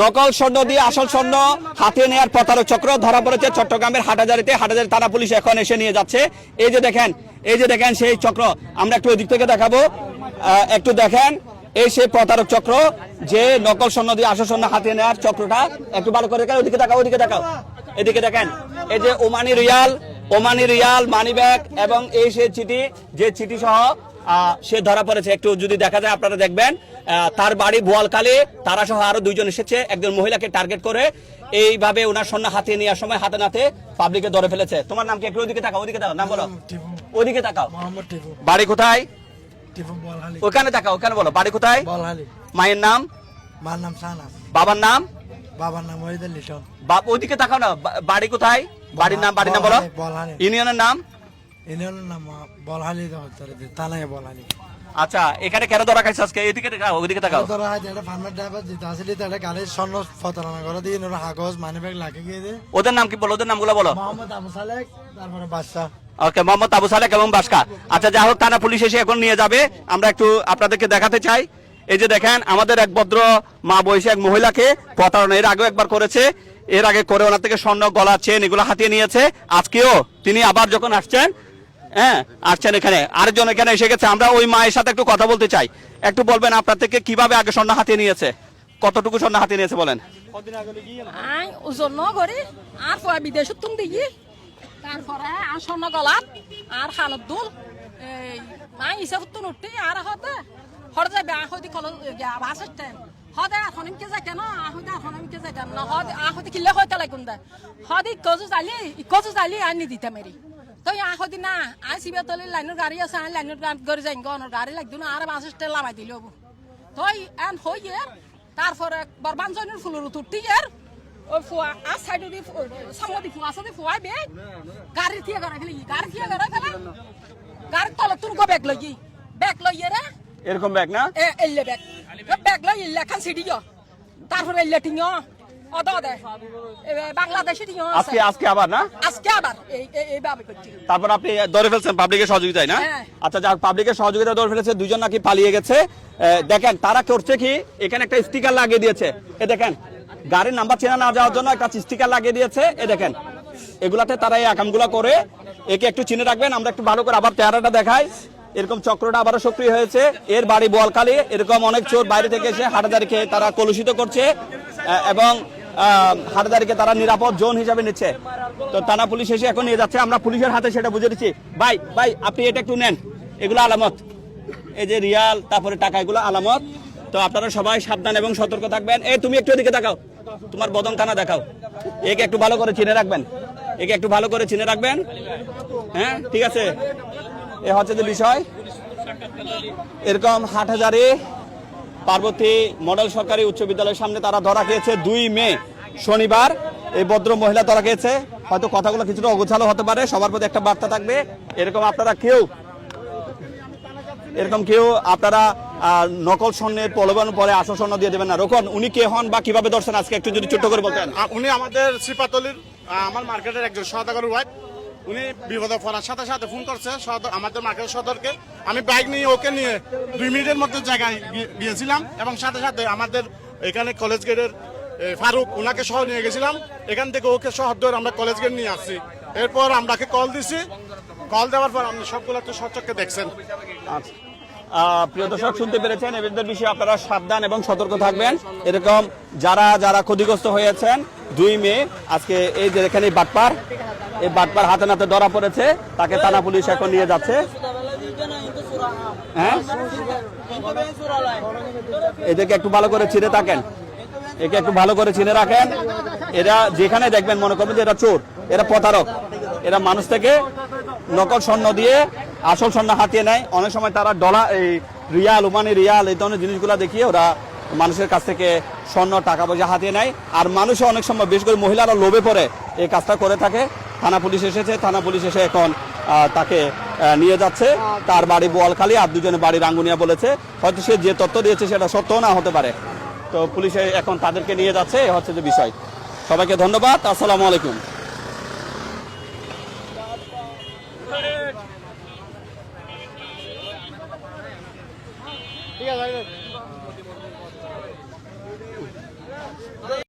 নকল স্বর্ণ দিয়ে আসল স্বর্ণ হাতে নেওয়ার প্রতারক চক্র ধরা পড়েছে চট্টগ্রামের হাটহাজারী থানা পুলিশ এখন এসে নিয়ে যাচ্ছে। এই যে দেখেন সেই চক্র, আমরা একটু ওদিক থেকে দেখাবো, একটু দেখেন এই সেই প্রতারক চক্র যে নকল স্বর্ণ দিয়ে আসল স্বর্ণ হাতে নেওয়ার চক্রটা। একটু ভালো করে ওদিকে তাকাও, এদিকে দেখেন এই যে ওমানি রিয়াল মানি ব্যাগ এবং এই সেই চিঠি সহ সে ধরা পড়েছে। একটু যদি দেখা যায় আপনারা দেখবেন তার বাড়ি বোয়ালখালী, তারা সহ আরো দুইজন এসেছে একজন মহিলাকে টার্গেট করে এইভাবে ওনার স্বর্ণ হাতে নেওয়ার সময় হাতে নাতে পাবলিকে ধরে ফেলেছে। তোমার নাম কি? একটু ওদিকে তাকাও, নাম বলো। ওদিকে তাকাও। বাড়ি কোথায়? ওখানে তাকাও, ওখানে বলো বাড়ি কোথায়? মায়ের নাম? বাবার নাম? ওদিকে তাকাও না, বাড়ি কোথায়? বাড়ির নাম বলো। ইউনিয়নের নাম? আচ্ছা, এখানে কেন ধরা খাইছে আজকে? এদিকে তাকাও, ওদিকে তাকাও। ওদের নাম কি বলো, ওদের নামগুলো বলো। ওকে, মোহাম্মদ আবু সালেক এবং বাসকা। আচ্ছা, যাই হোক, থানা পুলিশ এসে এখন নিয়ে যাবে। আমরা একটু আপনাদেরকে দেখাতে চাই। এই যে দেখেন আমাদের এক ভদ্র মা বয়সী এক মহিলাকে প্রতারণা এর আগেও একবার করেছে। এর আগে করে ওনার থেকে স্বর্ণ, গলা, চেন এগুলো হাতিয়ে নিয়েছে। আজকেও তিনি আবার যখন আসছেন এখানে আরেকজন এখানে এসে গেছে। আমরা ওই মায়ের সাথে একটু কথা বলতে চাই। একটু বলবেন আপনার থেকে কিভাবে আগে স্বর্ণ হাতিয়ে নিয়েছে, কতটুকু স্বর্ণ হাতিয়ে নিয়েছে বলেন। ওজন করি আর বিদেশ দিই, তারপরে আর স্বর্ণ গলাত আর খালত দুল মাই হিসাব উঠতে আর হতে হর যাবে আহতি বাস স্ট্যান্ড হদে এখন কে যায় কেন আহতে এখন কে যায় কেন হদে আহতি কিলে হইতে লাগুন দে হদি কজু জালি আনি দিতে মেরি তো আহতি না আসিবে তলে লাইনের গাড়ি আছে আনি লাইনের গাড়ি যাই গনর গাড়ি লাগতো না আর বাস স্ট্যান্ড লামাই দিল তো এন হইয়ে তারপরে বরবানজনের ফুলের উঠতে আর ওই ফুয়া আর সাইড দি সামনে দি ফুয়া আছে ফুয়া বে গাড়ি থিয়া গাড়ি ফেলি গাড়ি তলে তুর গো ব্যাগ লইয়ে রে এরকম ব্যাগ না এল্লে ব্যাগ লই ইল্লা খান সিডিও তারপরে এল্লে টিঙো অদে বাংলাদেশে টিঙো আজকে আবার না এই ভাবে করছি। তারপর আপনি ধরে ফেলছেন পাবলিকের সহযোগিতায় না? আচ্ছা, যাক, পাবলিকের সহযোগিতা ধরে ফেলেছে, দুজন নাকি পালিয়ে গেছে। দেখেন তারা করছে কি, এখানে একটা স্টিকার লাগিয়ে দিয়েছে। এ দেখেন গাড়ির নাম্বার চেনা না যাওয়ার জন্য একটা স্টিকার লাগিয়ে দিয়েছে। এ দেখেন এগুলাতে তারা এই আকামগুলো করে। একে একটু চিনে রাখবেন। আমরা একটু ভালো করে আবার চেহারাটা দেখাই। এরকম চক্রটা আবারও সক্রিয় হয়েছে। এর বাড়ি বোয়ালখালী। এরকম অনেক চোর বাইরে থেকে এসে হাটহাজারীকে তারা কলুষিত করছে এবং হাটহাজারীকে তারা নিরাপদ জোন হিসাবে নিচ্ছে। তো থানা পুলিশ এসে এখন নিয়ে যাচ্ছে। আমরা পুলিশের হাতে সেটা বুঝে দিচ্ছি। ভাই আপনি এটা একটু নেন, এগুলো আলামত, এই যে রিয়াল তারপরে টাকা, এগুলো আলামত। তো আপনারা সবাই সাবধান এবং সতর্ক থাকবেন। তুমি একটু এদিকে দেখাও, তোমার বদন থানা দেখাও। একে একটু ভালো করে চিনে রাখবেন। হ্যাঁ, ঠিক আছে। এ হচ্ছে যে বিষয়। এরকম হাটহাজারী পার্বতী মডেল সরকারি উচ্চ বিদ্যালয়ের সামনে তারা ধরা খেয়েছে 2 মে শনিবার। এই ভদ্র মহিলা ধরা খেয়েছে। হয়তো কথাগুলো কিছুটা অগোছালো হতে পারে, সবার প্রতি একটা বার্তা থাকবে। এরকম কেউ আপনারা নকল স্বর্ণের প্রলোভন পরে আসল স্বর্ণ দিয়ে দেবেন না। রোকন, উনি কে হন বা কিভাবে ধরছেন আজকে একটু যদি ছোট্ট করে বলতেন। উনি আমাদের শ্রীপাতলির আমার মার্কেটের একজন সদাগরের ওয়াইফ। উনি বিপদে পড়ার সাথে সাথে ফোন করছে আমাদের মার্কেটের সদরকে। আমি বাইক নিয়ে ওকে নিয়ে 2 মিনিটের মধ্যে জায়গায় গিয়েছিলাম এবং সাথে সাথে আমাদের এখানে কলেজ গেটের ফারুক ওনাকে সহ নিয়ে গেছিলাম। এখান থেকে ওকে সহ ধরে আমরা কলেজ গেট নিয়ে আসছি। এরপর আমরাকে কল দিছি। কল দেওয়ার পর আপনি সবগুলো একটু সচক্ষে দেখছেন। আচ্ছা, প্রিয় দর্শক, শুনতে পেরেছেন। এদের বিষয়ে আপনারা সাবধান এবং সতর্ক থাকবেন। এরকম যারা ক্ষতিগ্রস্ত হয়েছেন 2 মে আজকে এই যে এখানে এই বাটপার হাতে নাতে ধরা পড়েছে, তাকে থানা পুলিশ এখন নিয়ে যাচ্ছে। হ্যাঁ, এদেরকে একটু ভালো করে চিনে রাখেন। এরা যেখানে দেখবেন মনে করবেন যে এরা চোর, এরা প্রতারক, এরা মানুষ থেকে নকল স্বর্ণ দিয়ে আসল স্বর্ণ হাতিয়ে নেয়। অনেক সময় তারা ডলার, এই রিয়াল, ওমানি রিয়াল, এই ধরনের জিনিসগুলো দেখিয়ে ওরা মানুষের কাছ থেকে স্বর্ণ, টাকা পয়সা হাতিয়ে নেয়। আর মানুষও অনেক সময়, বিশেষ করে মহিলারা লোভে পড়ে এই কাজটা করে থাকে। থানা পুলিশ এসেছে, থানা পুলিশ এসে এখন তাকে নিয়ে যাচ্ছে। তার বাড়ি বোয়ালখালী, আর দুজনের বাড়ি রাঙ্গুনিয়া বলেছে। হয়তো সে যে তথ্য দিয়েছে সেটা সত্য না হতে পারে। তো পুলিশে এখন তাদেরকে নিয়ে যাচ্ছে। এ হচ্ছে যে বিষয়। সবাইকে ধন্যবাদ। আসসালামু আলাইকুম। ঠিক আছে।